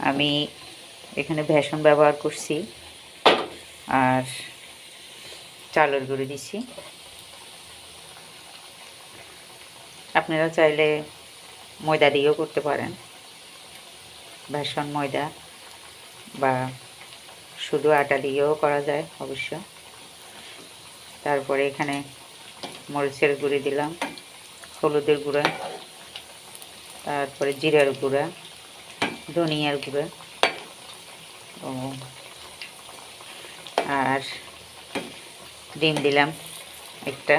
আমি এখানে বেসন ব্যবহার করছি আর চালের গুঁড়ি দিছি। আপনারা চাইলে ময়দা দিয়েও করতে পারেন, বেসন ময়দা বা শুধু আটা দিয়েও করা যায় অবশ্য। তারপরে এখানে মরিচের গুঁড়ি দিলাম, হলুদের গুঁড়া, তারপরে জিরার গুঁড়া, ধনিয়ার গুঁড়া আর ডিম দিলাম একটা।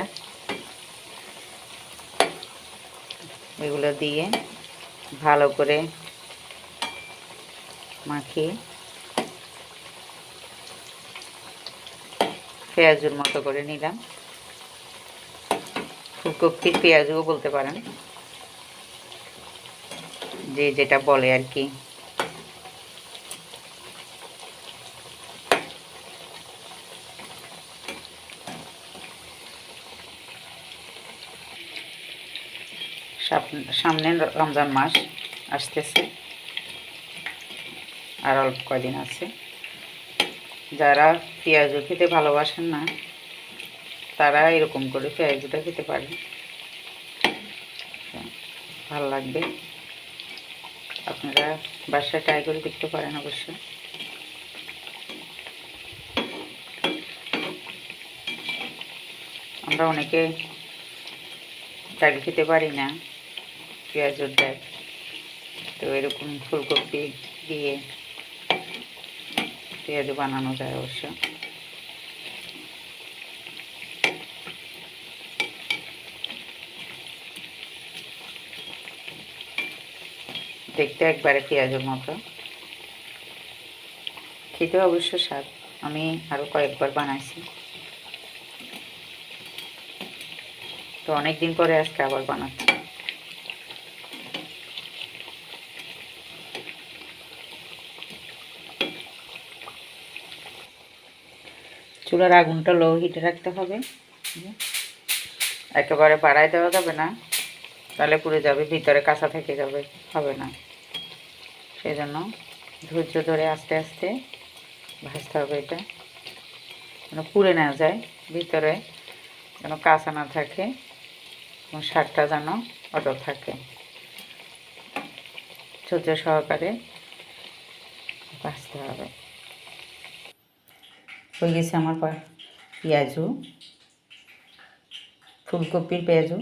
এগুলো দিয়ে ভালো করে মাখিয়ে পেঁয়াজুর মতো করে নিলাম। ফুলকপির পেঁয়াজও বলতে পারেন, যে যেটা বলে আর কি। সামনে রমজান মাস আসতেছে, আর অল্প কদিন আছে। যারা পেঁয়াজু খেতে ভালোবাসেন না তারা এরকম করে পেঁয়াজুটা খেতে পারেন, ভালো লাগবে। আপনারা বাসায় ট্রাই করে দেখতে পারেন অবশ্য। আমরা অনেকে ডাল খেতে পারি না, পেঁয়াজুর ডাল, তো এরকম ফুলকপি দিয়ে পেঁয়াজু বানানো যায় অবশ্য। দেখতে একবারে পেঁয়াজের মতো, খেতে অবশ্য স্বাদ। আমি আরও কয়েকবার বানাইছি, তো অনেক দিন পরে আজকে আবার বানাচ্ছি। চুলার আগুনটা লো হিটে রাখতে হবে, একেবারে বাড়াই দেওয়া যাবে না, তাহলে পুড়ে যাবে, ভিতরে কাঁচা থেকে যাবে, হবে না। সেই জন্য ধৈর্য ধরে আস্তে আস্তে ভাজতে হবে এটা, যেন পুড়ে না যায়, ভিতরে যেন কাঁচা না থাকে এবং স্বাদটা যেন অটল থাকে। ধৈর্য সহকারে ভাজতে হবে। হয়ে গেছে আমার পেঁয়াজু, ফুলকপির পেঁয়াজু।